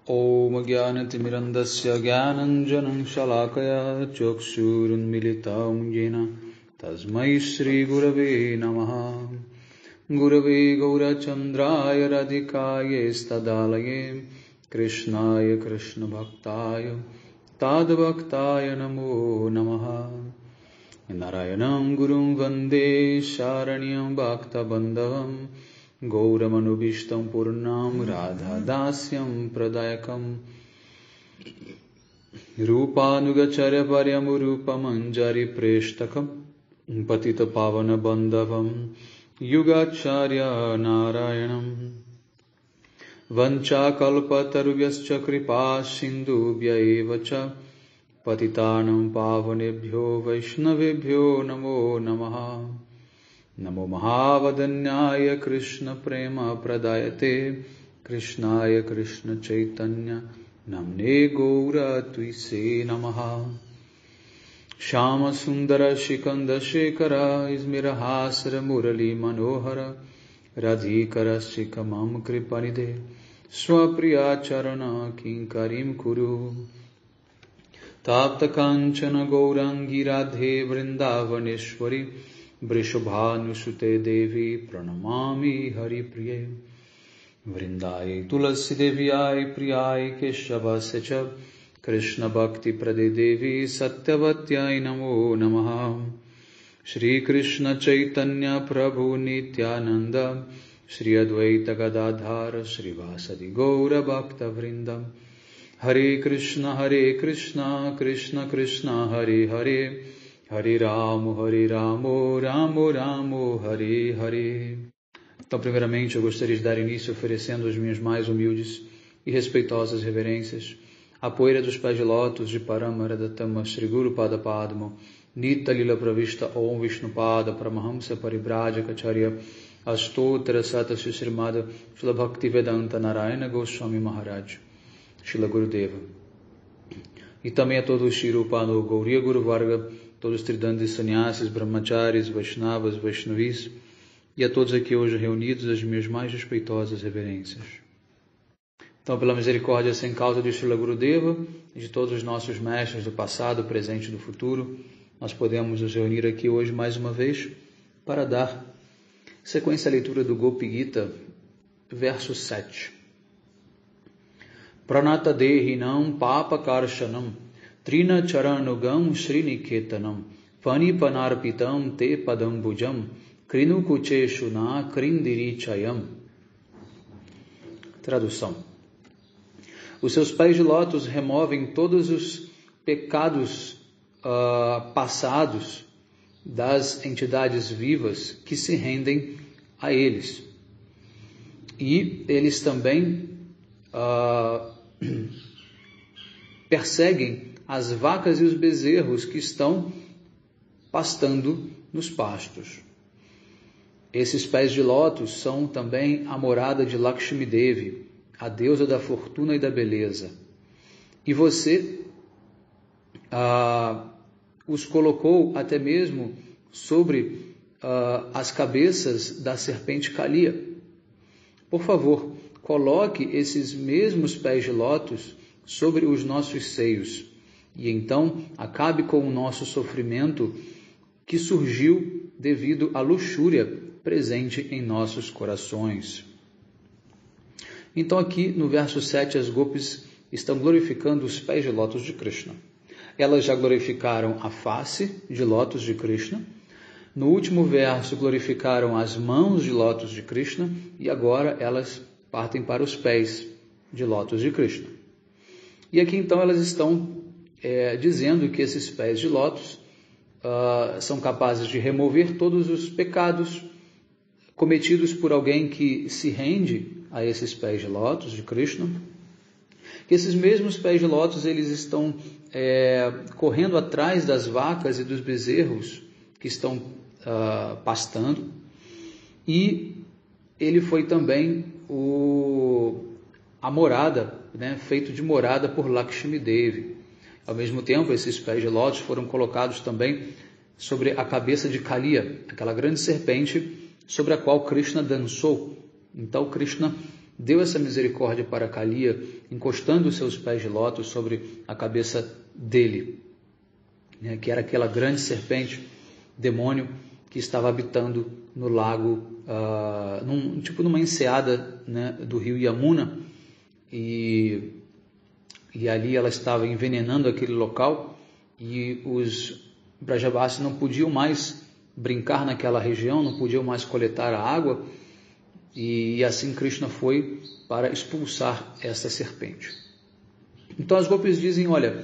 Om Jnanatimirandasya Jnananjanam Shalakaya Chakshurunmilitam Yena Tasmai Shri Gurave Namaha. Gurave Gaurachandraya Radhikaya Stadalaye Krishnaya Krishna Bhaktaya Tadbhaktaya Namo Namaha. Narayanam Gurum Vande Sharanyam Bhakta Bandhavam Gauramanubhishtam Purnam Radha Dasyam Pradayakam Rupanugacharya Paryamurupamanjari Preshtakam Patita Pavana Bandhavam Yugacharya Narayanam Vancha Kalpatarubhyascha Kripa Sindhubhya Evacha Patitanam Pavanebhyo Vaishnavebhyo Namo Namaha. Namo Mahavadanyaya Krishna Prema Pradayate Krishnaya Krishna Chaitanya Namne Gaura Tuise Namaha. Shama Sundara Shikanda Shekara Izmirahasara Murali Manohara Radhikara Shikamam Kripanide Swapriya Charana Kinkarim Kuru Tapta Kanchana Gaurangi Radhe Vrindavaneshwari Vrishabhanusute Devi Pranamami Hari Priye Vrindai Tulasi Deviai Priyai Keshava Secha Krishna Bhakti Prade Devi Satyavatyai Namo Namaha. Shri Krishna Chaitanya Prabhu Nityananda Shri Advaita Gadadhara Shri Vasadi Gaura Bhakta Vrindam Hare Krishna Krishna Krishna Hare Hare Hare Ramo, Ramo Ramo, Hare Hare. Então, primeiramente, eu gostaria de dar início oferecendo as minhas mais humildes e respeitosas reverências à poeira dos pés de lótus de Paramaradatama Shri Guru Pada Padma Nita Lila Pravishta Om Vishnu Pada Paramahamsa Paribrajacacharya Astotra Sata Srimada Shila Bhakti Vedanta Narayana Goswami Maharaj Shila Gurudeva. E também a todos os Shirupano Gauriya Guru Varga, todos os Tridandis Sannyasis, Brahmacharis, Vaishnavas, Vaishnavis, e a todos aqui hoje reunidos, as minhas mais respeitosas reverências. Então, pela misericórdia sem causa de Srila Gurudeva e de todos os nossos mestres do passado, presente e do futuro, nós podemos nos reunir aqui hoje mais uma vez para dar sequência à leitura do Gopi Gita, verso 7. Pranata Dehinam Papa Karshanam Trina Charanugam Sriniketanam Pani Panarpitam Te Padambujam Krinu Kucheshuna Krindiri Chayam. Tradução. Os seus pés de lótus removem todos os pecados passados das entidades vivas que se rendem a eles. E eles também perseguem as vacas e os bezerros que estão pastando nos pastos. Esses pés de lótus são também a morada de Lakshmi Devi, a deusa da fortuna e da beleza. E você os colocou até mesmo sobre as cabeças da serpente Kalia. Por favor, coloque esses mesmos pés de lótus sobre os nossos seios, e então acabe com o nosso sofrimento que surgiu devido à luxúria presente em nossos corações. Então aqui no verso 7 as gopis estão glorificando os pés de lótus de Krishna. Elas já glorificaram a face de lótus de Krishna. No último verso glorificaram as mãos de lótus de Krishna, e agora elas partem para os pés de lótus de Krishna. E aqui então elas estão dizendo que esses pés de lótus são capazes de remover todos os pecados cometidos por alguém que se rende a esses pés de lótus de Krishna. Esses mesmos pés de lótus eles estão correndo atrás das vacas e dos bezerros que estão pastando, e ele foi também a morada, feito de morada por Lakshmi Devi. Ao mesmo tempo, esses pés de lótus foram colocados também sobre a cabeça de Kalia, aquela grande serpente sobre a qual Krishna dançou. Então Krishna deu essa misericórdia para Kaliya, encostando os seus pés de lótus sobre a cabeça dele, né, que era aquela grande serpente, demônio, que estava habitando no lago, numa enseada, né, do rio Yamuna, e ali ela estava envenenando aquele local, e os Brajavasis não podiam mais brincar naquela região, não podiam mais coletar a água, e assim Krishna foi para expulsar essa serpente. Então as gopis dizem, olha,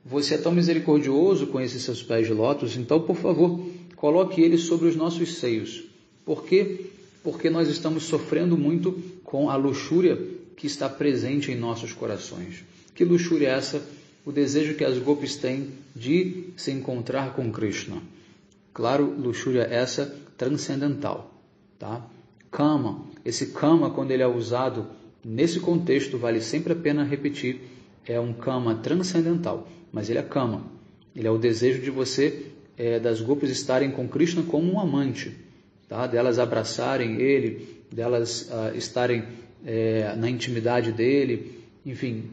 você é tão misericordioso com esses seus pés de lótus, então por favor, coloque eles sobre os nossos seios. Por quê? Porque nós estamos sofrendo muito com a luxúria que está presente em nossos corações. Que luxúria é essa? O desejo que as gopis têm de se encontrar com Krishna. Claro, luxúria essa transcendental, tá? Kama, esse kama, quando ele é usado nesse contexto, vale sempre a pena repetir, é um kama transcendental, mas ele é kama, ele é o desejo de você, das gopis estarem com Krishna como um amante, tá? Delas abraçarem ele, delas estarem na intimidade dele, enfim,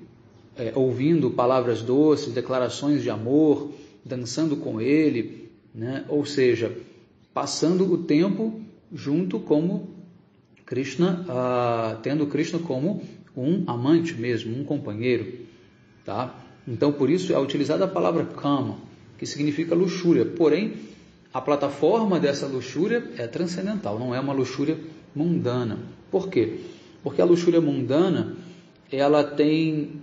ouvindo palavras doces, declarações de amor, dançando com ele, né? Ou seja, passando o tempo junto como Krishna, tendo Krishna como um amante mesmo, um companheiro, tá? Então por isso é utilizada a palavra kama, que significa luxúria, porém a plataforma dessa luxúria é transcendental, não é uma luxúria mundana. Por quê? Porque a luxúria mundana, ela tem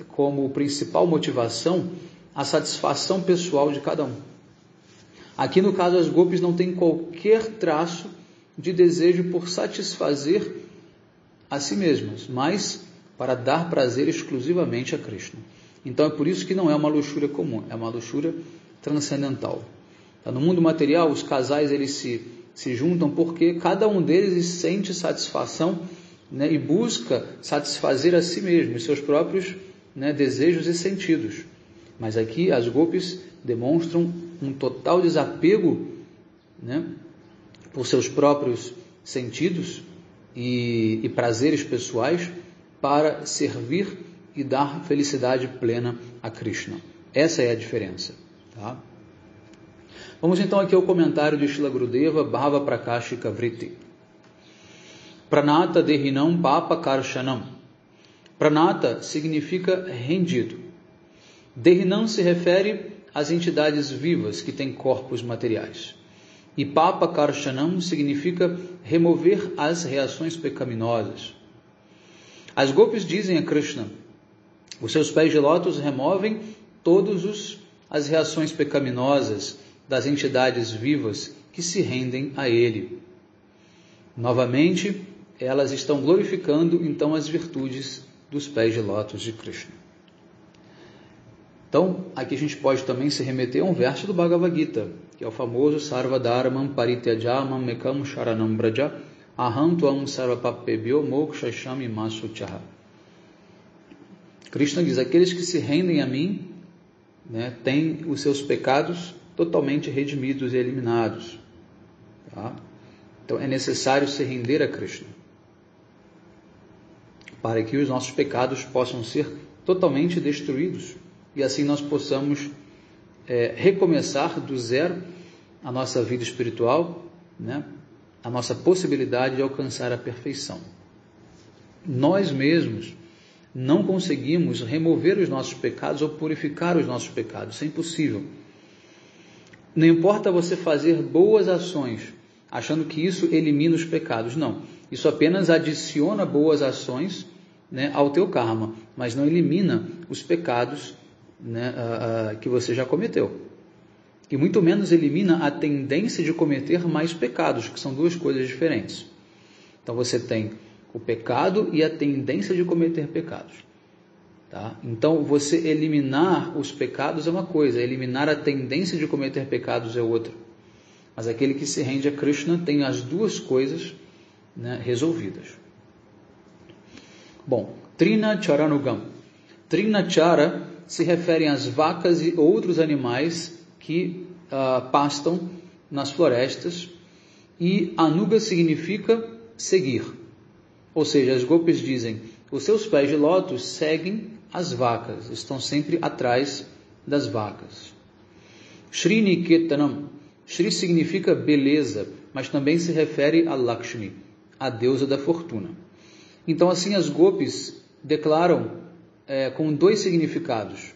como principal motivação a satisfação pessoal de cada um. Aqui no caso as gopis não têm qualquer traço de desejo por satisfazer a si mesmas, mas para dar prazer exclusivamente a Krishna. Então é por isso que não é uma luxúria comum, é uma luxúria transcendental. No mundo material, os casais eles se juntam porque cada um deles sente satisfação, né, e busca satisfazer a si mesmo, os seus próprios, né, desejos e sentidos. Mas aqui as gopis demonstram um total desapego, né, por seus próprios sentidos e prazeres pessoais para servir e dar felicidade plena a Krishna. Essa é a diferença, tá? Vamos então aqui ao comentário de Srila Gurudeva, Bhava Prakashika Vritti. Pranata Dehinam Papa Karshanam. Pranata significa rendido. Dehinam se refere às entidades vivas que têm corpos materiais. E Papa Karshanam significa remover as reações pecaminosas. As gopis dizem a Krishna, os seus pés de lótus removem todas as reações pecaminosas das entidades vivas que se rendem a ele. Novamente, elas estão glorificando então as virtudes dos pés de lótus de Krishna. Então, aqui a gente pode também se remeter a um verso do Bhagavad Gita, que é o famoso Sarva Dharmam Parityajamam Mekam Sharanam Braja Aham Tuam Sarva Papebhyo Mokshashami Masuchaha. Krishna diz, aqueles que se rendem a mim, né, têm os seus pecados totalmente redimidos e eliminados. Tá? Então é necessário se render a Krishna, para que os nossos pecados possam ser totalmente destruídos, e assim nós possamos recomeçar do zero a nossa vida espiritual, né? A nossa possibilidade de alcançar a perfeição. Nós mesmos não conseguimos remover os nossos pecados ou purificar os nossos pecados, isso é impossível. Não importa você fazer boas ações, achando que isso elimina os pecados, não. Isso apenas adiciona boas ações, né, ao teu karma, mas não elimina os pecados, né, que você já cometeu. E muito menos elimina a tendência de cometer mais pecados, que são duas coisas diferentes. Então você tem o pecado e a tendência de cometer pecados. Tá? Então você eliminar os pecados é uma coisa, eliminar a tendência de cometer pecados é outra. Mas aquele que se rende a Krishna tem as duas coisas, né, resolvidas. Bom, Trina Charanugam. Trina Chara se referem às vacas e outros animais que pastam nas florestas, e Anuga significa seguir. Ou seja, as gopis dizem, os seus pés de lótus seguem as vacas, estão sempre atrás das vacas. Shri Niketanam. Shri significa beleza, mas também se refere a Lakshmi, a deusa da fortuna. Então assim as gopis declaram com dois significados,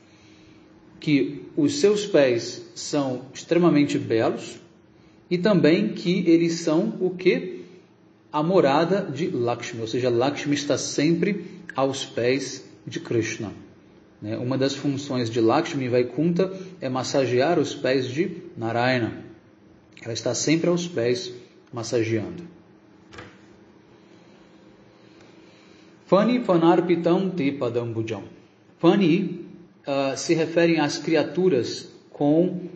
que os seus pés são extremamente belos e também que eles são o que? A morada de Lakshmi, ou seja, Lakshmi está sempre aos pés de Krishna. Uma das funções de Lakshmi Vaikunta é massagear os pés de Narayana. Ela está sempre aos pés massageando. Fani Fanarpitam Te Padambujam. Fani se referem às criaturas com,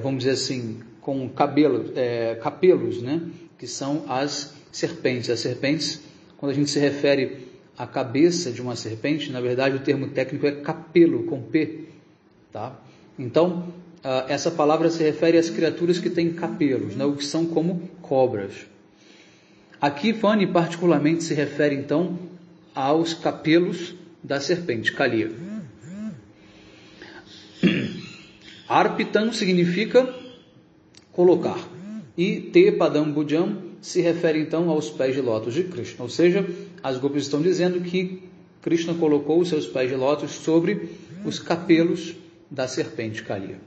vamos dizer assim, com capelos, né? Que são as serpentes. As serpentes, quando a gente se refere à cabeça de uma serpente, na verdade o termo técnico é capelo, com P. Tá? Então, essa palavra se refere às criaturas que têm capelos, né? O que são como cobras. Aqui, Fani particularmente se refere, então, aos capelos da serpente, Kaliya. Arpitam significa colocar. E Te Padambujam se refere, então, aos pés de lótus de Krishna. Ou seja, as gopis estão dizendo que Krishna colocou os seus pés de lótus sobre os capelos da serpente Kaliya.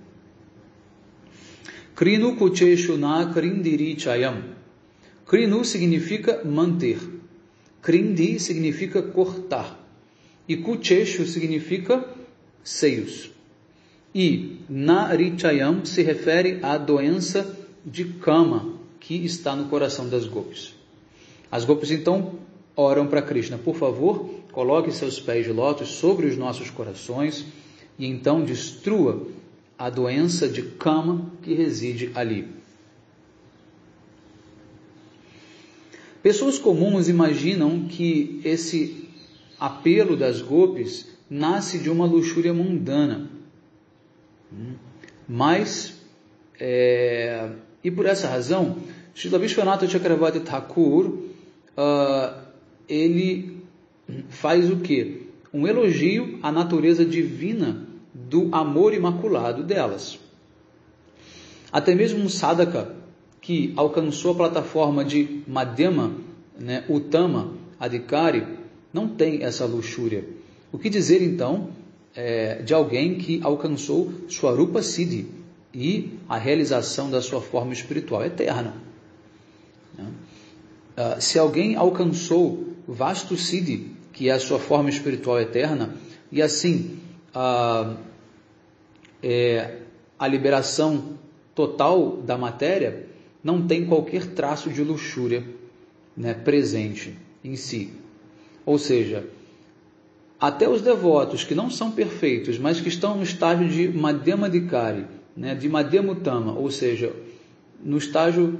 Krinu Kucheshu Na Krindiri Chayam. Krinu significa manter. Krindi significa cortar. E Kucheshu significa seios. E Narichayam se refere à doença de Kama que está no coração das gopis. As gopis então oram para Krishna, por favor, coloque seus pés de lótus sobre os nossos corações e então destrua a doença de Kama que reside ali. Pessoas comuns imaginam que esse apelo das gopis nasce de uma luxúria mundana. Mas, e por essa razão, Srila Vishwanatha Chakravarti Thakur, ele faz o quê? Um elogio à natureza divina do amor imaculado delas. Até mesmo um sadhaka que alcançou a plataforma de Madhyama, Uttama, Adhikari, não tem essa luxúria. O que dizer então de alguém que alcançou Swarupa Siddhi e a realização da sua forma espiritual eterna? Se alguém alcançou Vastu Siddhi, que é a sua forma espiritual eterna, e assim a liberação total da matéria, não tem qualquer traço de luxúria, presente em si. Ou seja, até os devotos que não são perfeitos, mas que estão no estágio de Madhyamadhikari, de Madhyamutama, ou seja, no estágio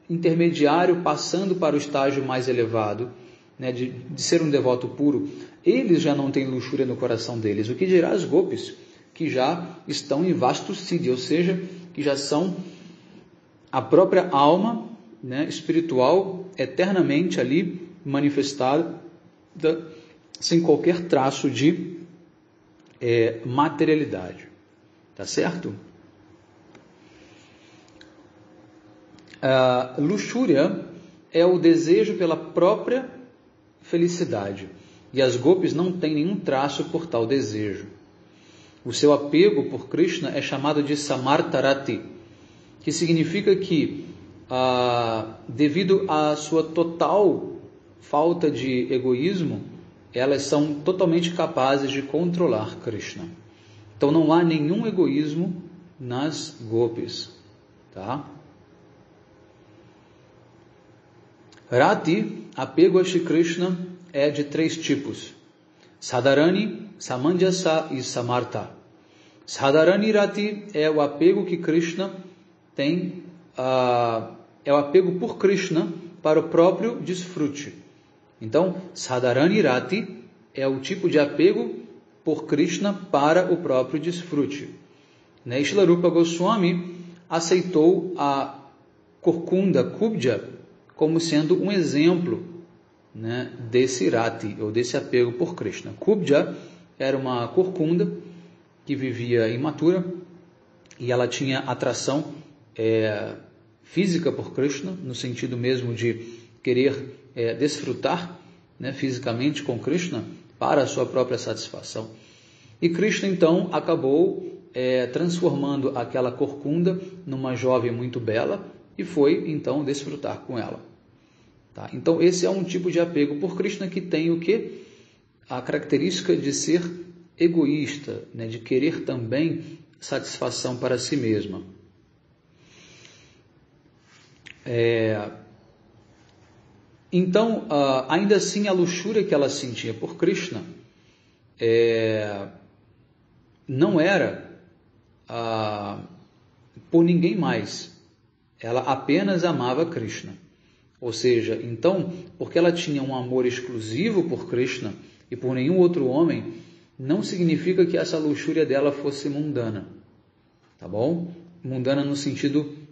intermediário, passando para o estágio mais elevado, de ser um devoto puro, eles já não têm luxúria no coração deles. O que dirá as gopis, que já estão em Vastu Siddhi, ou seja, que já são a própria alma espiritual eternamente ali manifestada, sem qualquer traço de materialidade. Tá certo? A luxúria é o desejo pela própria felicidade, e as gopis não têm nenhum traço por tal desejo. O seu apego por Krishna é chamado de Samartarati, que significa que, devido à sua total falta de egoísmo, elas são totalmente capazes de controlar Krishna. Então não há nenhum egoísmo nas gopis. Tá? Rati, apego a Shri Krishna, é de 3 tipos: Sadharani, Samanjasa e Samartha. Sadharani Rati é o apego que Krishna tem, é o apego por Krishna para o próprio desfrute. Então, Sadharani Rati é o tipo de apego por Krishna para o próprio desfrute. Shila Rupa Goswami aceitou a corcunda Kubja como sendo um exemplo, né, desse rati, ou desse apego por Krishna. Kubja era uma corcunda que vivia imatura e ela tinha atração física por Krishna, no sentido mesmo de querer desfrutar, né, fisicamente com Krishna para a sua própria satisfação. E Krishna então acabou transformando aquela corcunda numa jovem muito bela e foi então desfrutar com ela. Tá? Então esse é um tipo de apego por Krishna que tem o quê? A característica de ser egoísta, né, de querer também satisfação para si mesma. Então, ainda assim, a luxúria que ela sentia por Krishna não era por ninguém mais. Ela apenas amava Krishna. Ou seja, então, porque ela tinha um amor exclusivo por Krishna e por nenhum outro homem, não significa que essa luxúria dela fosse mundana. Tá bom? Mundana no sentido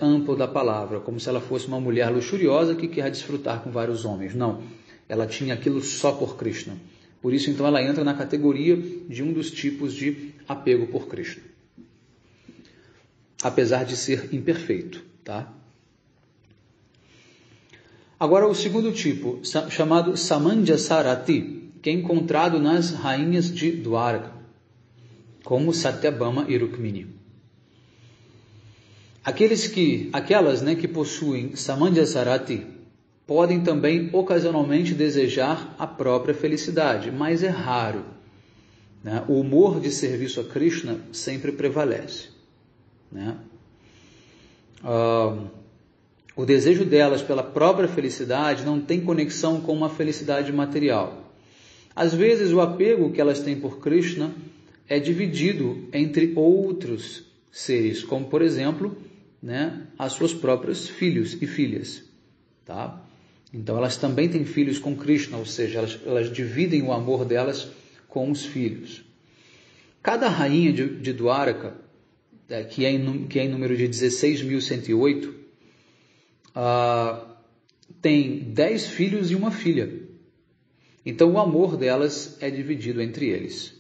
amplo da palavra, como se ela fosse uma mulher luxuriosa que quer desfrutar com vários homens. Não, ela tinha aquilo só por Krishna. Por isso, então, ela entra na categoria de um dos tipos de apego por Krishna. Apesar de ser imperfeito, tá? Agora, o segundo tipo, chamado Samanjasarati, que é encontrado nas rainhas de Dwarka, como Satyabhama e Rukmini. Aquelas, né, que possuem Samanjasarati podem também ocasionalmente desejar a própria felicidade, mas é raro. Né? O humor de serviço a Krishna sempre prevalece. Né? O desejo delas pela própria felicidade não tem conexão com uma felicidade material. Às vezes o apego que elas têm por Krishna é dividido entre outros seres, como por exemplo, né, as suas próprios filhos e filhas. Tá? Então elas também têm filhos com Krishna, ou seja, elas dividem o amor delas com os filhos. Cada rainha de Dwaraka, que é em número de 16.108, tem 10 filhos e uma filha. Então o amor delas é dividido entre eles,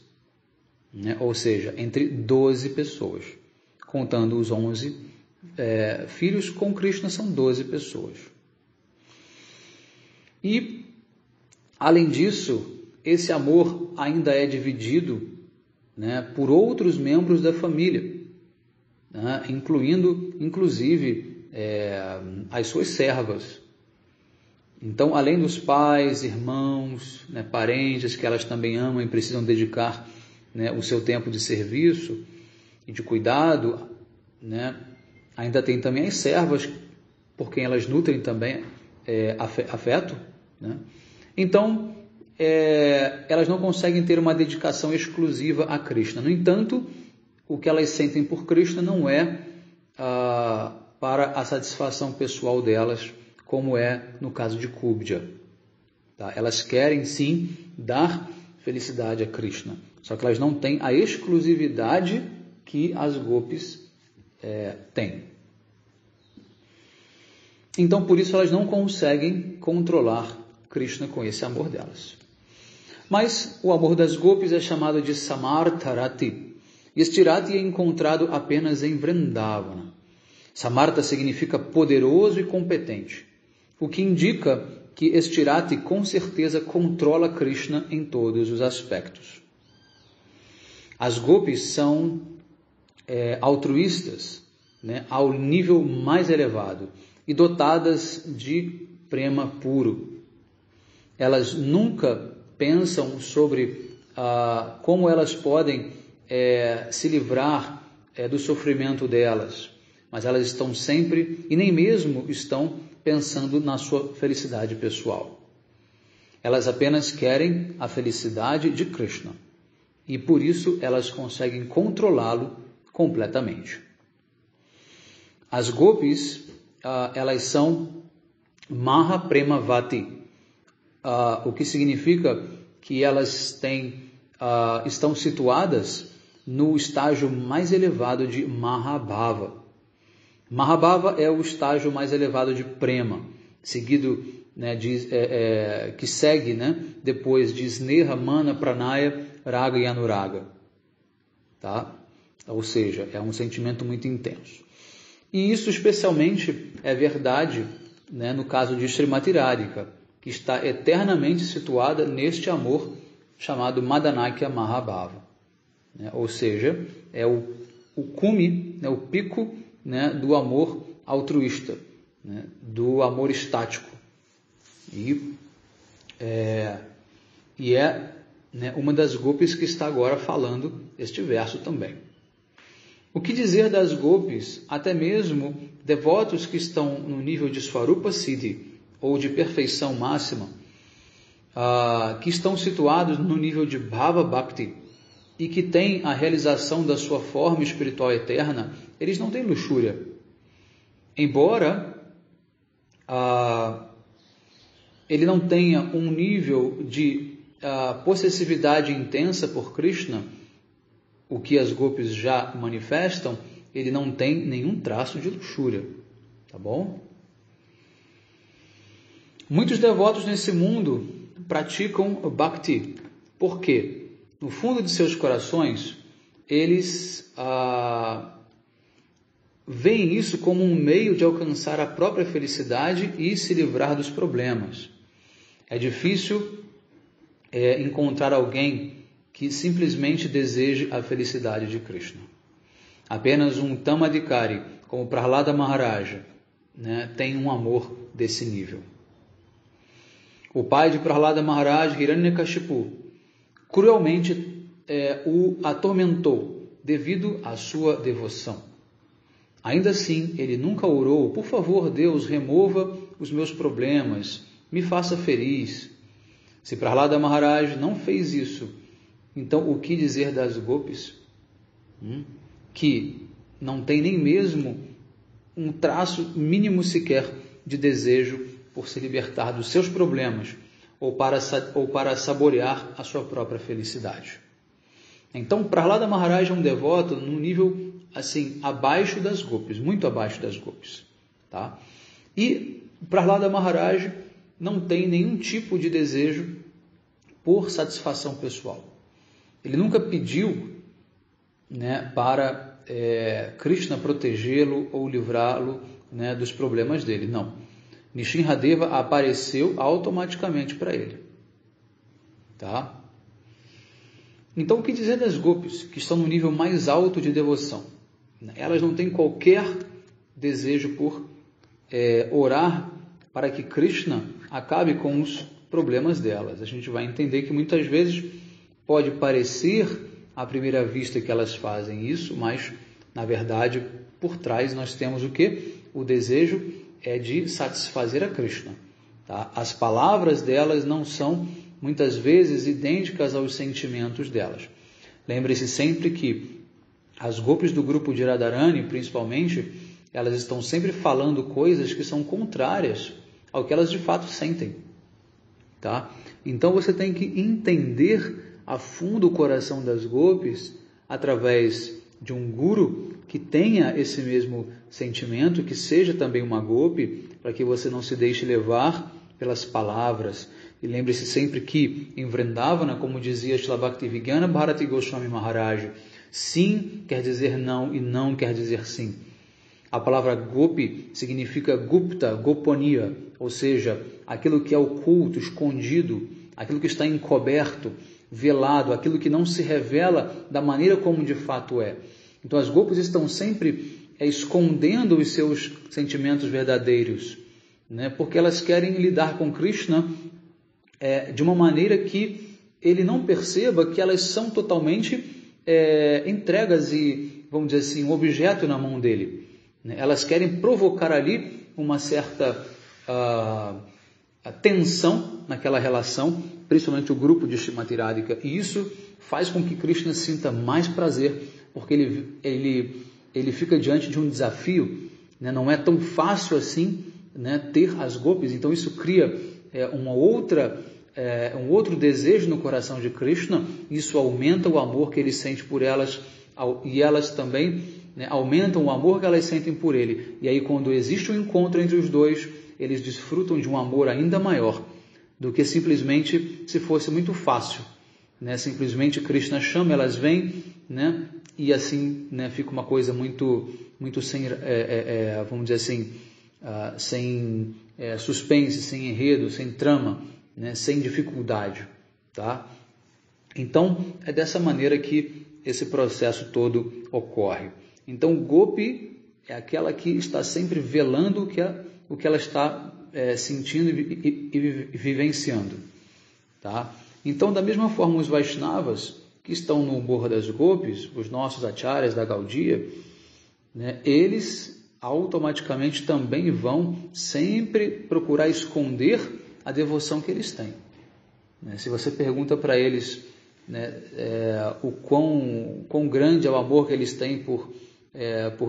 né? Ou seja, entre 12 pessoas. Contando os 11 filhos, com Krishna são 12 pessoas. E, além disso, esse amor ainda é dividido, né, por outros membros da família, né, inclusive as suas servas. Então, além dos pais, irmãos, né, parentes que elas também amam e precisam dedicar, né, o seu tempo de serviço e de cuidado, né, ainda tem também as servas, por quem elas nutrem também afeto. Né? Então, elas não conseguem ter uma dedicação exclusiva a Krishna. No entanto, o que elas sentem por Krishna não é para a satisfação pessoal delas, como é no caso de Kubja. Tá? Elas querem sim dar felicidade a Krishna, só que elas não têm a exclusividade que as gopis têm. Então, por isso, elas não conseguem controlar Krishna com esse amor delas. Mas o amor das gopis é chamado de Samartha Rati. Este Rati é encontrado apenas em Vrindavana. Samartha significa poderoso e competente, o que indica que este Rati com certeza controla Krishna em todos os aspectos. As gopis são altruístas, né, ao nível mais elevado e dotadas de prema puro. Elas nunca pensam sobre como elas podem se livrar do sofrimento delas, mas elas estão sempre, e nem mesmo estão pensando na sua felicidade pessoal. Elas apenas querem a felicidade de Krishna, e por isso elas conseguem controlá-lo completamente. As gopis, elas são Mahapremavati, o que significa que elas estão situadas no estágio mais elevado de Mahabhava. Mahabhava é o estágio mais elevado de Prema, seguido, né, que segue, né, depois de Sneha, Mana, Pranaya, Raga e Anuraga. Tá? Ou seja, é um sentimento muito intenso. E isso especialmente é verdade, né, no caso de Srimati Radhika, que está eternamente situada neste amor chamado Madanakya Mahabhava. Né? Ou seja, é o cume, né, o pico, né, do amor altruísta, né, do amor estático. E é, né, uma das gopis que está agora falando este verso também. O que dizer das gopis, até mesmo devotos que estão no nível de Swarupa Siddhi, ou de perfeição máxima, que estão situados no nível de Bhava Bhakti, e que têm a realização da sua forma espiritual eterna, eles não têm luxúria. Embora ele não tenha um nível de possessividade intensa por Krishna, o que as gopis já manifestam, ele não tem nenhum traço de luxúria, tá bom? Muitos devotos nesse mundo praticam Bhakti, porque no fundo de seus corações, eles veem isso como um meio de alcançar a própria felicidade e se livrar dos problemas. É difícil encontrar alguém que simplesmente deseje a felicidade de Krishna. Apenas um Tamadikari, como Prahlada Maharaja, né, tem um amor desse nível. O pai de Prahlada Maharaja, Hiranyakashipu, cruelmente o atormentou devido à sua devoção. Ainda assim, ele nunca orou: por favor, Deus, remova os meus problemas, me faça feliz. Se Prahlada Maharaj não fez isso, então o que dizer das gopis? Que não tem nem mesmo um traço mínimo sequer de desejo por se libertar dos seus problemas ou para saborear a sua própria felicidade. Então, Prahlada Maharaj é um devoto num nível assim abaixo das gopis, muito abaixo das gopis, tá? E Prahlada Maharaj não tem nenhum tipo de desejo por satisfação pessoal. Ele nunca pediu, né, para Krishna protegê-lo ou livrá-lo, né, dos problemas dele. Não. Nishinradeva apareceu automaticamente para ele. Tá? Então, o que dizer das gopis, que estão no nível mais alto de devoção? Elas não têm qualquer desejo por orar para que Krishna acabe com os problemas delas. A gente vai entender que muitas vezes pode parecer à primeira vista que elas fazem isso, mas na verdade por trás nós temos o quê? O desejo é de satisfazer a Krishna. Tá? As palavras delas não são muitas vezes idênticas aos sentimentos delas. Lembre-se sempre que as gopis do grupo de Radharani, principalmente, elas estão sempre falando coisas que são contrárias ao que elas de fato sentem. Tá? Então você tem que entender a fundo o coração das gopis através de um guru que tenha esse mesmo sentimento, que seja também uma gopi, para que você não se deixe levar pelas palavras. E lembre-se sempre que em Vrindavana, como dizia Srila Bhaktivedanta Bharati Goswami Maharaj, sim quer dizer não e não quer dizer sim. A palavra gopi significa gupta, goponia, ou seja, aquilo que é oculto, escondido, aquilo que está encoberto, velado, aquilo que não se revela da maneira como de fato é. Então as gopis estão sempre escondendo os seus sentimentos verdadeiros, né? Porque elas querem lidar com Krishna de uma maneira que ele não perceba que elas são totalmente entregas e, vamos dizer assim, um objeto na mão dele. Elas querem provocar ali uma certa tensão naquela relação, principalmente o grupo de Srimati Radhika, e isso faz com que Krishna sinta mais prazer, porque ele fica diante de um desafio, né? Não é tão fácil assim, né, ter as gopis, então isso cria um outro desejo no coração de Krishna, isso aumenta o amor que ele sente por elas, e elas também, né, aumentam o amor que elas sentem por ele, e aí quando existe um encontro entre os dois, eles desfrutam de um amor ainda maior do que simplesmente se fosse muito fácil, né? Simplesmente Krishna chama, elas vêm, né? E assim, né, fica uma coisa muito sem, vamos dizer assim, sem suspense, sem enredo, sem trama, né, sem dificuldade, tá? Então, é dessa maneira que esse processo todo ocorre. Então, Gopi é aquela que está sempre velando o que ela está sentindo e vivenciando, tá? Então, da mesma forma, os Vaishnavas que estão no Morro das Gopis, os nossos acharyas da Gaudiya, né, eles automaticamente também vão sempre procurar esconder a devoção que eles têm. Se você pergunta para eles, né, o quão grande é o amor que eles têm por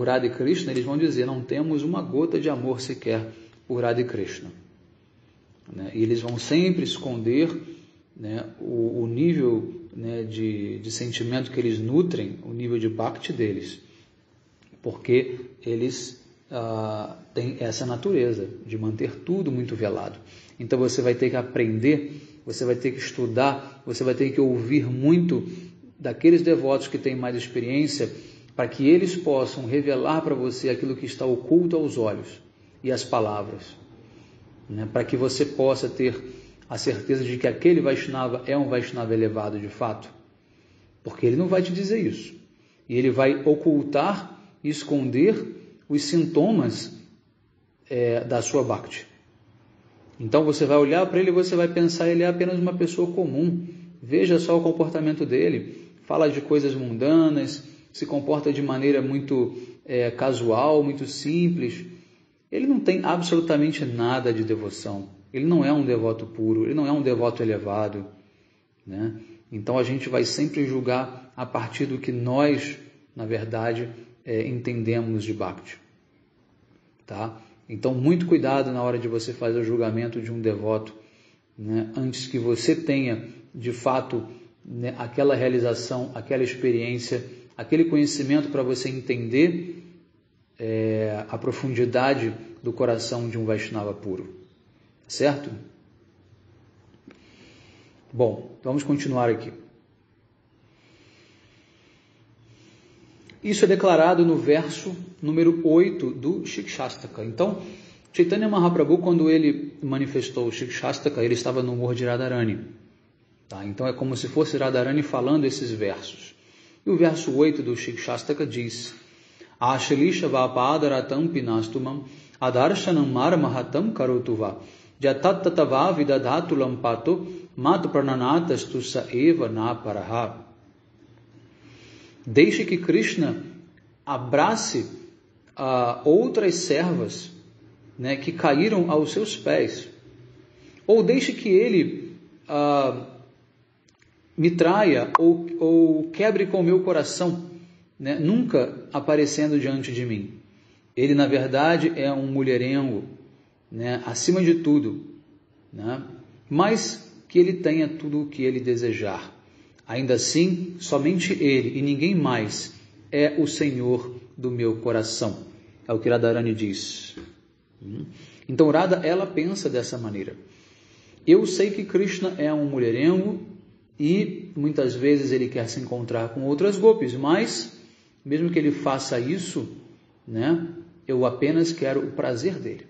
Radha e Krishna, eles vão dizer, não temos uma gota de amor sequer por Radha e Krishna. Né? E eles vão sempre esconder, né, o nível, né, de sentimento que eles nutrem, o nível de bhakti deles, porque eles têm essa natureza de manter tudo muito velado. Então você vai ter que aprender, você vai ter que estudar, você vai ter que ouvir muito daqueles devotos que têm mais experiência, para que eles possam revelar para você aquilo que está oculto aos olhos e às palavras, né? Para que você possa ter a certeza de que aquele Vaishnava é um Vaishnava elevado de fato, porque ele não vai te dizer isso, e ele vai ocultar e esconder os sintomas da sua Bhakti. Então você vai olhar para ele e você vai pensar, ele é apenas uma pessoa comum, veja só o comportamento dele, fala de coisas mundanas, se comporta de maneira muito casual, muito simples, ele não tem absolutamente nada de devoção, ele não é um devoto puro, ele não é um devoto elevado, né? Então a gente vai sempre julgar a partir do que nós, na verdade, entendemos de Bhakti, tá? Então muito cuidado na hora de você fazer o julgamento de um devoto, né? Antes que você tenha, de fato, né, aquela realização, aquela experiência, aquele conhecimento para você entender a profundidade do coração de um Vaishnava puro, certo? Bom, vamos continuar aqui. Isso é declarado no verso número 8 do Shikshastaka. Então, Chaitanya Mahaprabhu, quando ele manifestou o Shikshastaka, ele estava no Morro de Radharani. Tá? Então, é como se fosse Radharani falando esses versos. E o verso 8 do Shikshastaka diz: Ashilisha vapadaratam pinastumam adarshanam marmahatam karotuva jatatatava vidadhatu lampato mat prananatas sa eva naparaha. Deixe que Krishna abrace outras servas, né, que caíram aos seus pés, ou deixe que ele me traia ou quebre com o meu coração, né, nunca aparecendo diante de mim. Ele, na verdade, é um mulherengo, né, acima de tudo, né, mas que ele tenha tudo o que ele desejar. Ainda assim, somente ele e ninguém mais é o Senhor do meu coração. É o que Radharani diz. Então, Radha, ela pensa dessa maneira. Eu sei que Krishna é um mulherengo e muitas vezes ele quer se encontrar com outras gopis, mas mesmo que ele faça isso, né, eu apenas quero o prazer dele.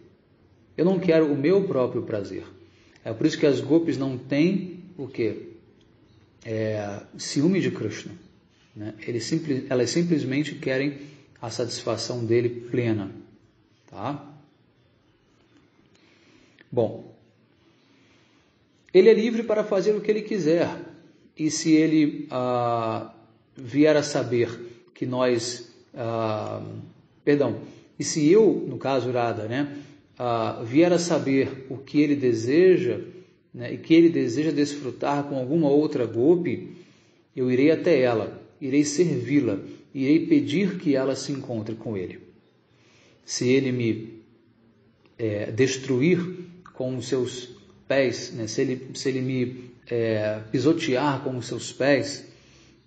Eu não quero o meu próprio prazer. É por isso que as gopis não têm o quê? Ciúme de Krishna, né? Elas simplesmente querem a satisfação dele plena, tá? Bom, ele é livre para fazer o que ele quiser, e se ele vier a saber que nós, e se eu, no caso Radha, né, vier a saber o que ele deseja, né, e que ele deseja desfrutar com alguma outra gopi, eu irei até ela, irei servi-la, irei pedir que ela se encontre com ele. Se ele me destruir com os seus pés, né, se ele me pisotear com os seus pés,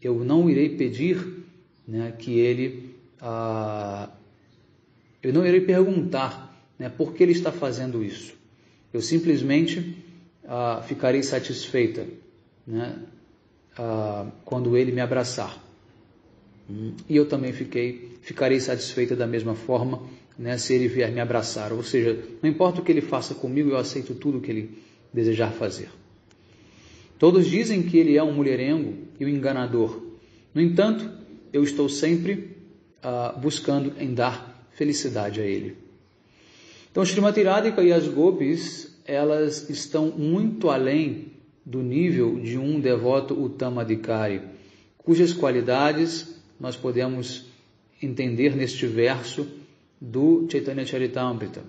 eu não irei pedir, né, que ele... eu não irei perguntar né? Por que ele está fazendo isso? Eu simplesmente ficarei satisfeita, né? Quando ele me abraçar. E eu também ficarei satisfeita da mesma forma, né, se ele vier me abraçar. Ou seja, não importa o que ele faça comigo, eu aceito tudo o que ele desejar fazer. Todos dizem que ele é um mulherengo e um enganador. No entanto, eu estou sempre buscando em dar felicidade a ele. Então, Srimati Radhika e as Gopis, elas estão muito além do nível de um devoto Uttamadhikari, cujas qualidades nós podemos entender neste verso do Chaitanya Charitamrita.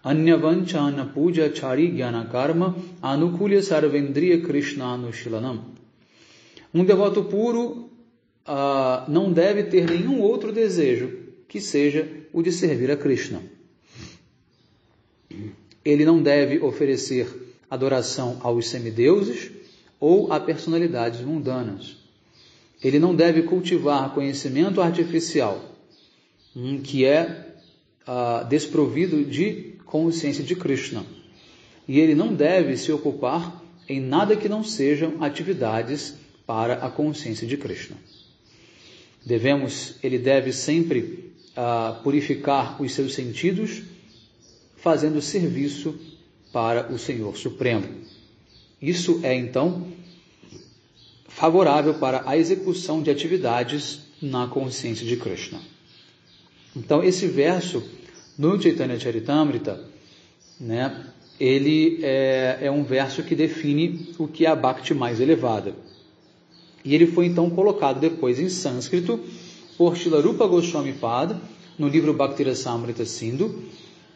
Anyavanchana puja chari jnana karma anukulya sarvendriya krishna anushilanam. Um devoto puro não deve ter nenhum outro desejo que seja o de servir a Krishna. Ele não deve oferecer adoração aos semideuses ou a personalidades mundanas. Ele não deve cultivar conhecimento artificial, que é desprovido de consciência de Krishna. E ele não deve se ocupar em nada que não sejam atividades para a consciência de Krishna. Ele deve sempre purificar os seus sentidos, fazendo serviço para o Senhor Supremo. Isso é, então, favorável para a execução de atividades na consciência de Krishna. Então, esse verso no Chaitanya Charitamrita, né, ele é um verso que define o que é a Bhakti mais elevada. E ele foi então colocado depois em sânscrito por Srila Rupa Goswami Pada, no livro Bhakti Rasamrita Sindhu,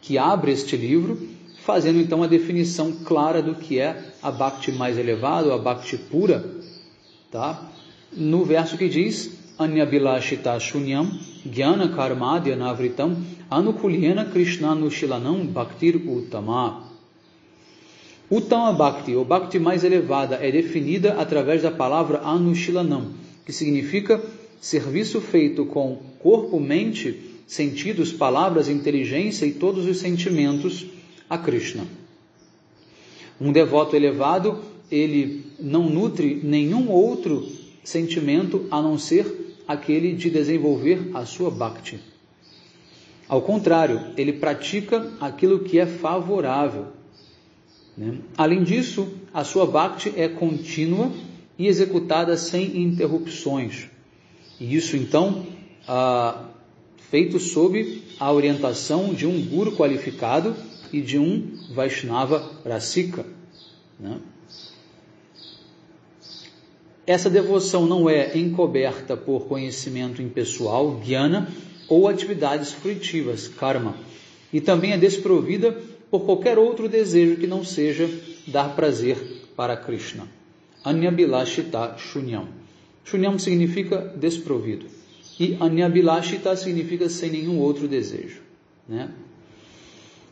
que abre este livro, fazendo então a definição clara do que é a Bhakti mais elevada, a Bhakti pura, tá? No verso que diz: Anyabilashita shunyam jnana karmadya navritam anukulyena krishnanushilanam bhaktir uttama. Uttama Bhakti, ou Bhakti mais elevada, é definida através da palavra Anushilanam, que significa serviço feito com corpo, mente, sentidos, palavras, inteligência e todos os sentimentos a Krishna. Um devoto elevado, ele não nutre nenhum outro sentimento a não ser aquele de desenvolver a sua Bhakti. Ao contrário, ele pratica aquilo que é favorável. Além disso, a sua Bhakti é contínua e executada sem interrupções. E isso, então, feito sob a orientação de um guru qualificado e de um Vaishnava Rasika. Essa devoção não é encoberta por conhecimento impessoal, jnana, ou atividades fruitivas, karma, e também é desprovida por qualquer outro desejo que não seja dar prazer para Krishna. Anyabilashita shunyam. Shunyam significa desprovido. E Anyabilashita significa sem nenhum outro desejo.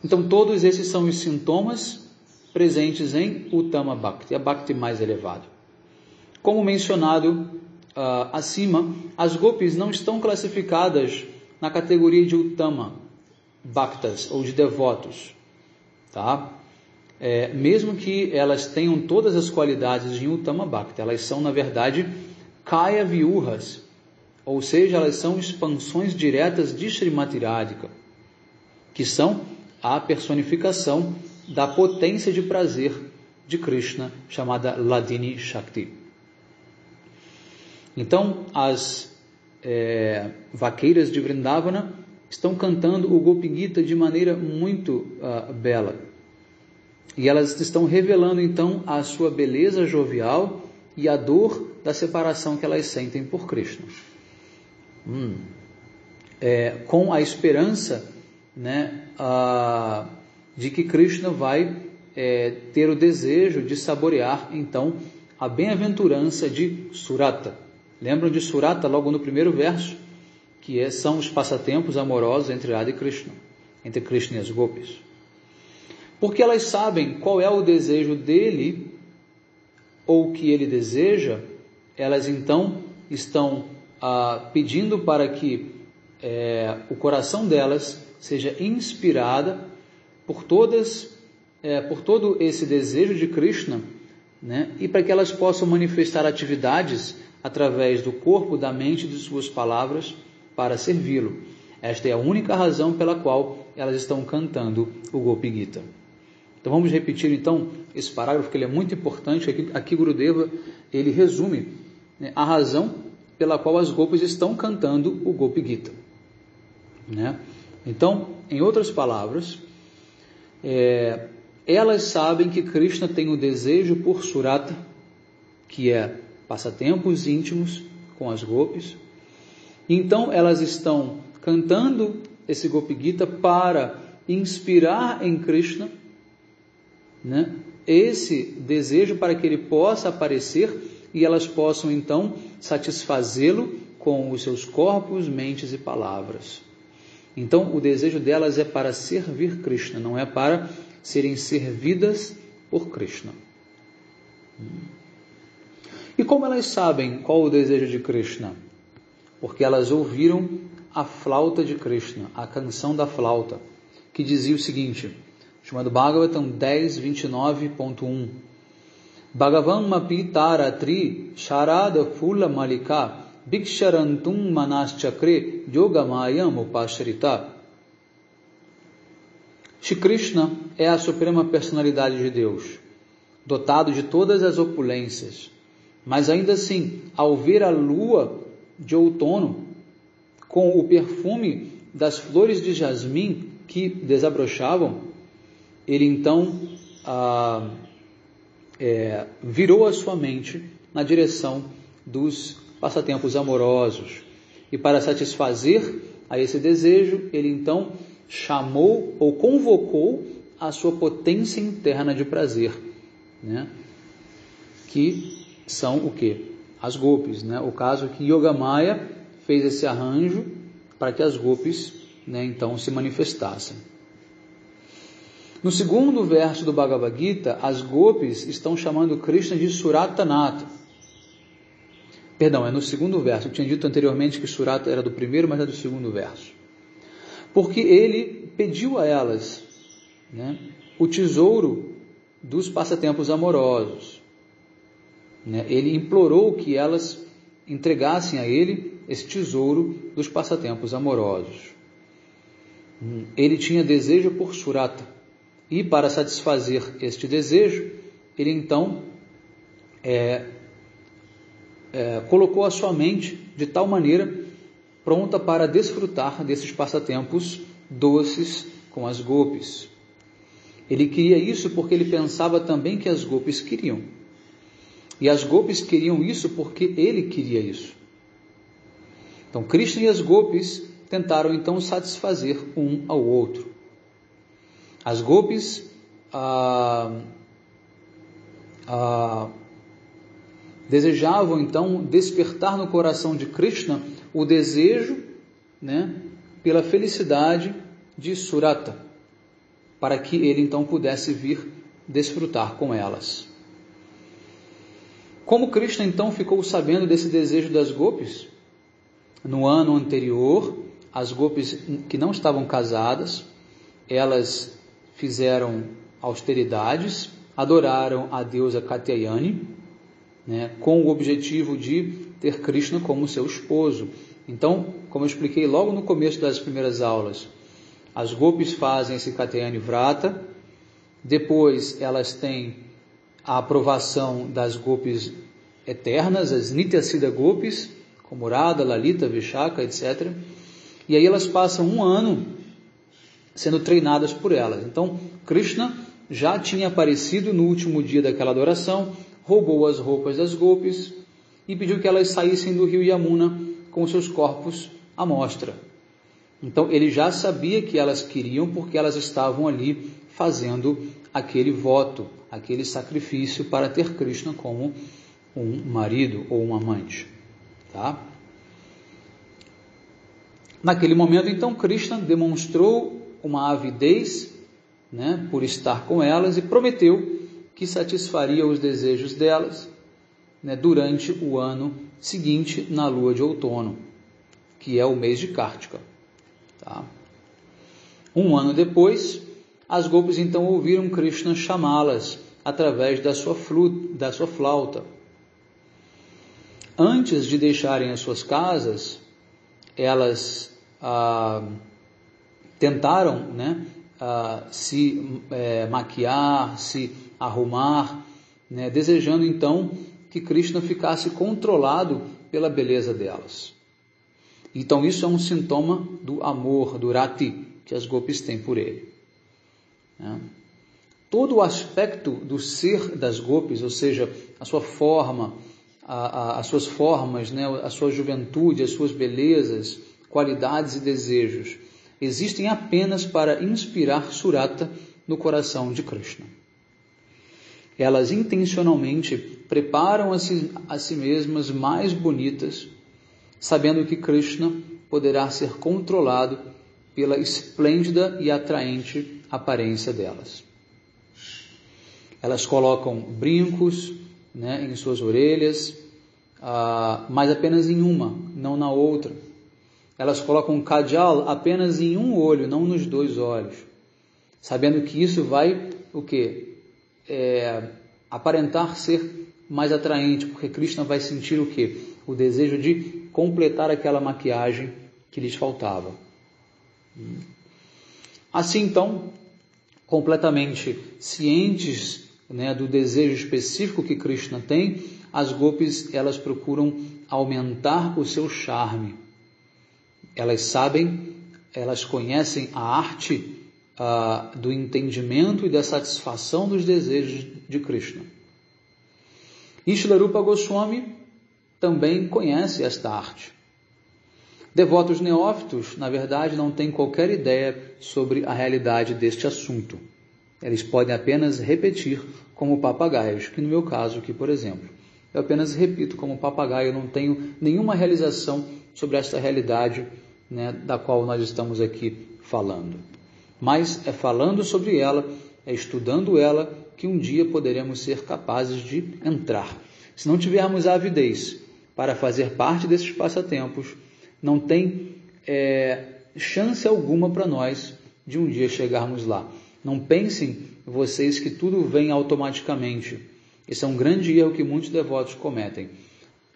Então, todos esses são os sintomas presentes em Uttama Bhakti, a Bhakti mais elevada. Como mencionado acima, as Gopis não estão classificadas na categoria de Uttama Bhaktas, ou de devotos. Tá? Mesmo que elas tenham todas as qualidades de Uttama Bhakti, elas são, na verdade, Kaya Vyuhas, ou seja, elas são expansões diretas de Srimati Radhika, que são a personificação da potência de prazer de Krishna, chamada Ladini Shakti. Então, as vaqueiras de Vrindavana estão cantando o Gopi Gita de maneira muito bela. E elas estão revelando, então, a sua beleza jovial e a dor da separação que elas sentem por Krishna. Com a esperança, de que Krishna vai ter o desejo de saborear, então, a bem-aventurança de Surata. Lembram de Surata logo no primeiro verso? Que são os passatempos amorosos entre Radha e Krishna, entre Krishna e as Gopis. Porque elas sabem qual é o desejo dele, ou o que ele deseja, elas então estão pedindo para que o coração delas seja inspirada por todo esse desejo de Krishna, né? E para que elas possam manifestar atividades através do corpo, da mente e de suas palavras para servi-lo. Esta é a única razão pela qual elas estão cantando o Gopi Gita. Então vamos repetir então esse parágrafo, que ele é muito importante. Aqui Gurudeva, ele resume, né, a razão pela qual as Gopis estão cantando o Gopi Gita, né? Então, em outras palavras, elas sabem que Krishna tem o desejo por Surata, que é passatempos íntimos com as Gopis. Então elas estão cantando esse Gopi Gita para inspirar em Krishna, né, esse desejo, para que ele possa aparecer e elas possam então satisfazê-lo com os seus corpos, mentes e palavras. Então o desejo delas é para servir Krishna, não é para serem servidas por Krishna. E como elas sabem qual o desejo de Krishna? Porque elas ouviram a flauta de Krishna, a canção da flauta, que dizia o seguinte, chamado Bhagavatam 10.29.1: Bhagavan mapi taratri sharada fula malika bhiksharantum manaschakre yogamayam upashrita. Shri Krishna é a suprema personalidade de Deus, dotado de todas as opulências, mas ainda assim, ao ver a lua de outono com o perfume das flores de jasmim que desabrochavam, ele então virou a sua mente na direção dos passatempos amorosos. E para satisfazer a esse desejo, ele então chamou ou convocou a sua potência interna de prazer, né? Que são o quê? As Gopis, né? O caso é que Yogamaya fez esse arranjo para que as Gopis, né, então se manifestassem. No segundo verso do Bhagavad Gita, as Gopis estão chamando Krishna de Suratanata. Perdão, é no segundo verso. Eu tinha dito anteriormente que Surata era do primeiro, mas é do segundo verso. Porque ele pediu a elas, né, o tesouro dos passatempos amorosos, né? Ele implorou que elas entregassem a ele esse tesouro dos passatempos amorosos. Ele tinha desejo por Surata, e para satisfazer este desejo, ele então colocou a sua mente de tal maneira pronta para desfrutar desses passatempos doces com as Gopis. Ele queria isso porque ele pensava também que as Gopis queriam. E as Gopis queriam isso porque ele queria isso. Então, Krishna e as Gopis tentaram então satisfazer um ao outro. As Gopis desejavam então despertar no coração de Krishna o desejo, né, pela felicidade de Surata, para que ele então pudesse vir desfrutar com elas. Como Krishna então ficou sabendo desse desejo das Gopis? No ano anterior, as Gopis que não estavam casadas, elas fizeram austeridades, adoraram a deusa Katyayani, né, com o objetivo de ter Krishna como seu esposo. Então, como eu expliquei logo no começo das primeiras aulas, as Gopis fazem esse Katyayani Vrata, depois elas têm a aprovação das Gopis eternas, as Nityasiddha Gopis, como Radha, Lalita, Vishaka, etc. E aí elas passam um ano sendo treinadas por elas. Então, Krishna já tinha aparecido no último dia daquela adoração, roubou as roupas das Gopis e pediu que elas saíssem do rio Yamuna com seus corpos à mostra. Então, ele já sabia que elas queriam, porque elas estavam ali fazendo aquele voto, aquele sacrifício para ter Krishna como um marido ou um amante. Tá? Naquele momento, então, Krishna demonstrou uma avidez, né, por estar com elas e prometeu que satisfaria os desejos delas, né, durante o ano seguinte, na lua de outono, que é o mês de Kartika. Tá? Um ano depois, as gopis então ouviram Krishna chamá-las através da sua flauta. Antes de deixarem as suas casas, elas tentaram, se maquiar, se arrumar, desejando então que Krishna ficasse controlado pela beleza delas. Então isso é um sintoma do amor, do rati, que as gopis têm por ele. Todo o aspecto do ser das gopis, ou seja, a sua forma, as suas formas, a sua juventude, as suas belezas, qualidades e desejos, existem apenas para inspirar Surata no coração de Krishna. Elas intencionalmente preparam a si mesmas mais bonitas, sabendo que Krishna poderá ser controlado pela esplêndida e atraente aparência delas. Elas colocam brincos em suas orelhas, mas apenas em uma, não na outra. Elas colocam kajal apenas em um olho, não nos dois olhos, sabendo que isso vai aparentar ser mais atraente, porque Krishna vai sentir o desejo de completar aquela maquiagem que lhes faltava. Assim então, completamente cientes do desejo específico que Krishna tem, as gopis elas procuram aumentar o seu charme. Elas sabem, elas conhecem a arte do entendimento e da satisfação dos desejos de Krishna. E Srila Rupa Goswami também conhece esta arte. Devotos neófitos, na verdade, não têm qualquer ideia sobre a realidade deste assunto. Eles podem apenas repetir como papagaios, que no meu caso aqui, por exemplo, eu apenas repito como papagaio, eu não tenho nenhuma realização sobre esta realidade da qual nós estamos aqui falando. Mas é falando sobre ela, é estudando ela, que um dia poderemos ser capazes de entrar. Se não tivermos a avidez para fazer parte desses passatempos, não tem chance alguma para nós de um dia chegarmos lá. Não pensem vocês que tudo vem automaticamente. Esse é um grande erro que muitos devotos cometem.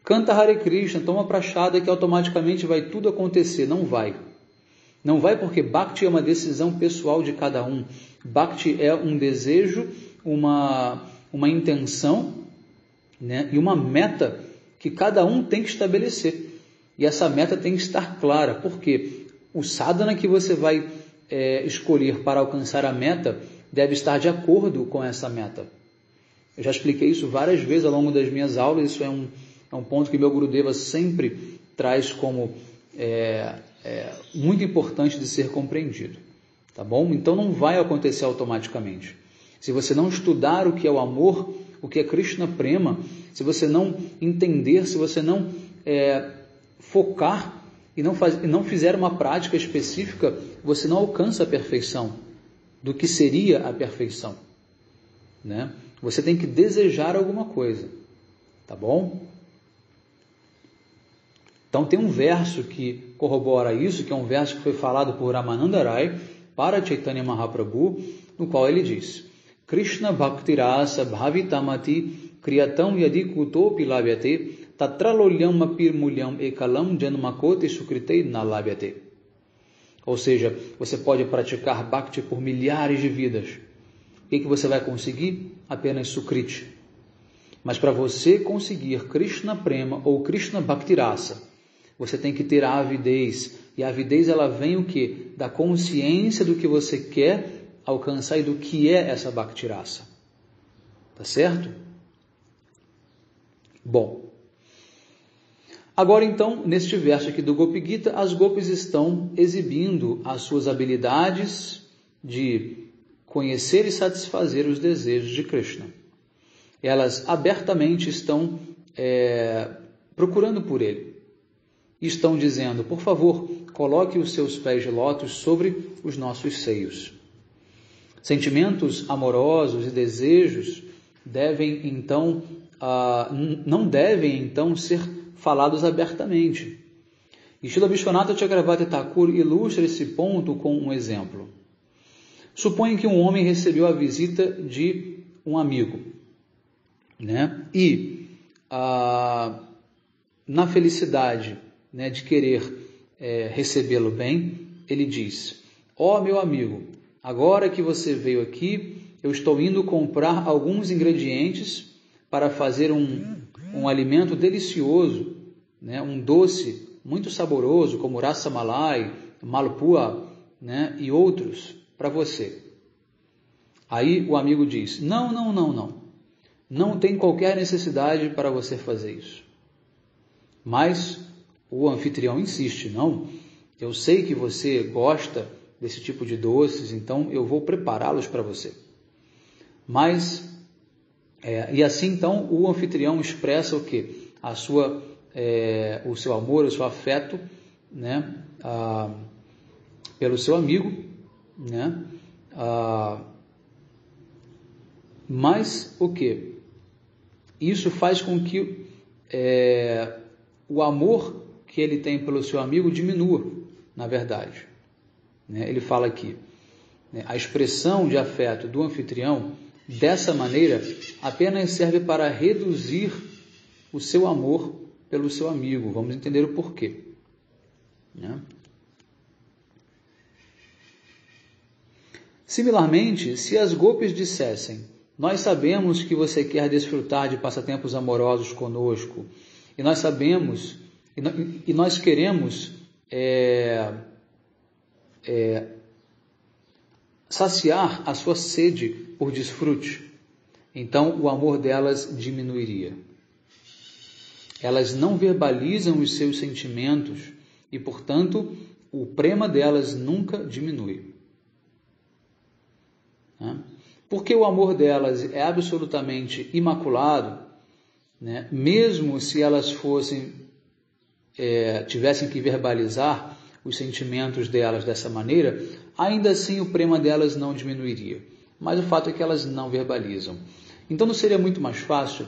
Canta Hare Krishna, toma prachada que automaticamente vai tudo acontecer. Não vai. Não vai porque Bhakti é uma decisão pessoal de cada um. Bhakti é um desejo, uma intenção, e uma meta que cada um tem que estabelecer. E essa meta tem que estar clara. Por quê? O sadhana que você vai escolher para alcançar a meta deve estar de acordo com essa meta. Eu já expliquei isso várias vezes ao longo das minhas aulas. Isso é um ponto que meu Gurudeva sempre traz como muito importante de ser compreendido. Tá bom? Então não vai acontecer automaticamente. Se você não estudar o que é o amor, o que é Krishna Prema, se você não entender, se você não focar e não fizer uma prática específica, você não alcança a perfeição do que seria a perfeição. Você tem que desejar alguma coisa. Tá bom? Então tem um verso que corrobora isso, que é um verso que foi falado por Ramananda Rai para Chaitanya Mahaprabhu, no qual ele diz: Krishna Bhakti Rasa Bhavitamati Kriyatam Yadi Kutopi Labhyate Tatralolyam Apirmulyam Ekalam Janmakote Sukritei Nalabhyate. Ou seja, você pode praticar Bhakti por milhares de vidas. O que você vai conseguir? Apenas Sukriti. Mas para você conseguir Krishna Prema ou Krishna Bhakti Rasa, você tem que ter a avidez. E a avidez ela vem o quê? Da consciência do que você quer alcançar e do que é essa Bhakti Rasa. Tá certo? Bom. Agora então, neste verso aqui do Gopi Gita, as gopis estão exibindo as suas habilidades de conhecer e satisfazer os desejos de Krishna. Elas abertamente estão procurando por ele. Estão dizendo: por favor, coloque os seus pés de lótus sobre os nossos seios. Sentimentos amorosos e desejos não devem então ser falados abertamente. E Srila Vishwanatha Chakravarti Thakur ilustra esse ponto com um exemplo. Suponha que um homem recebeu a visita de um amigo, né? E na felicidade, né, de querer recebê-lo bem, ele diz: ó, meu amigo, agora que você veio aqui, eu estou indo comprar alguns ingredientes para fazer um alimento delicioso, né, um doce muito saboroso, como rasa malai, malpua, né, e outros para você. Aí o amigo diz: não tem qualquer necessidade para você fazer isso. Mas o anfitrião insiste: não, eu sei que você gosta desse tipo de doces, então eu vou prepará-los para você. Mas, e assim então o anfitrião expressa o quê? O seu amor, o seu afeto, né, pelo seu amigo, né, mas o quê? Isso faz com que o amor que ele tem pelo seu amigo diminua, na verdade. Ele fala aqui, a expressão de afeto do anfitrião, dessa maneira, apenas serve para reduzir o seu amor pelo seu amigo. Vamos entender o porquê. Similarmente, se as gopis dissessem: nós sabemos que você quer desfrutar de passatempos amorosos conosco, e nós sabemos, e nós queremos saciar a sua sede por desfrute, então o amor delas diminuiria. Elas não verbalizam os seus sentimentos e, portanto, o prema delas nunca diminui. Porque o amor delas é absolutamente imaculado, né? Mesmo se elas tivessem que verbalizar os sentimentos delas dessa maneira, ainda assim o prema delas não diminuiria. Mas o fato é que elas não verbalizam. Então não seria muito mais fácil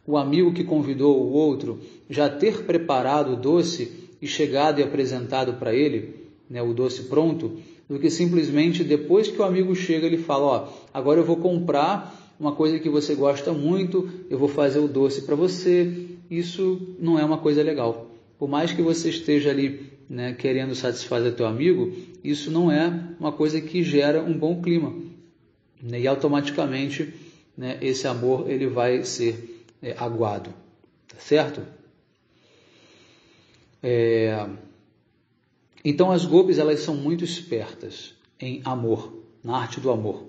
o amigo que convidou o outro já ter preparado o doce e chegado e apresentado para ele, né, o doce pronto, do que simplesmente depois que o amigo chega ele fala: agora eu vou comprar uma coisa que você gosta muito, eu vou fazer o doce para você. Isso não é uma coisa legal. Por mais que você esteja ali, né, querendo satisfazer teu amigo, isso não é uma coisa que gera um bom clima, né, e automaticamente, né, esse amor ele vai ser aguado, tá certo? Então as gopis elas são muito espertas em amor, na arte do amor,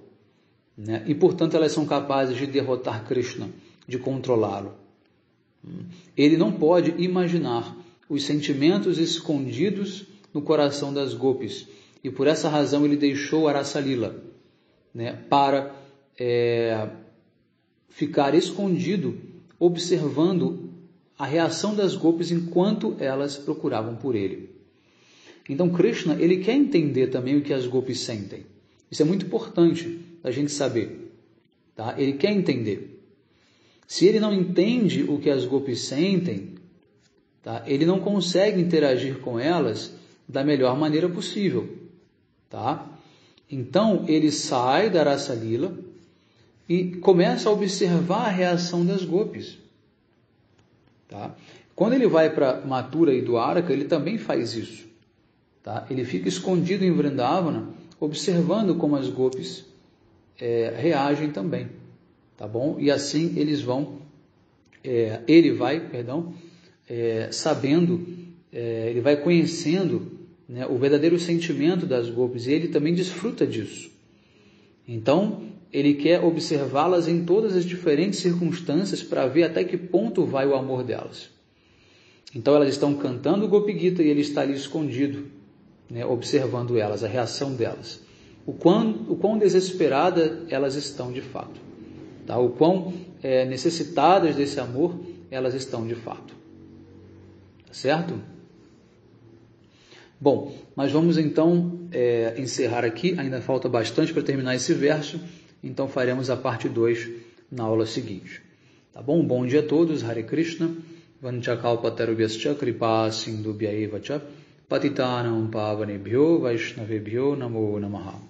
né? E portanto elas são capazes de derrotar Krishna, de controlá-lo. Ele não pode imaginar os sentimentos escondidos no coração das gopis, e por essa razão ele deixou a Rasa Lila, né, para ficar escondido, observando a reação das gopis enquanto elas procuravam por ele. Então Krishna, ele quer entender também o que as gopis sentem. Isso é muito importante a gente saber, tá? Ele quer entender. Se ele não entende o que as gopis sentem, tá? Ele não consegue interagir com elas da melhor maneira possível, tá? Então ele sai da Rasa Lila e começa a observar a reação das gopis, tá? Quando ele vai para Mathura e Dwaraka, ele também faz isso, tá? Ele fica escondido em Vrindavana, observando como as gopis reagem também, tá bom? E assim ele vai sabendo, ele vai conhecendo, né, o verdadeiro sentimento das gopis, e ele também desfruta disso. Então ele quer observá-las em todas as diferentes circunstâncias para ver até que ponto vai o amor delas. Então elas estão cantando o Gopi Gita e ele está ali escondido, né, observando elas, a reação delas. O quão desesperadas elas estão de fato. Tá? O quão necessitadas desse amor elas estão de fato. Tá certo? Bom, nós vamos então encerrar aqui. Ainda falta bastante para terminar esse verso. Então faremos a parte 2 na aula seguinte. Tá bom? Bom dia a todos. Hare Krishna. Vanchakalpatarubhyascha kripa sindhubhya eva cha patitanam pavanebhyo vaishnavebhyo namo namaha.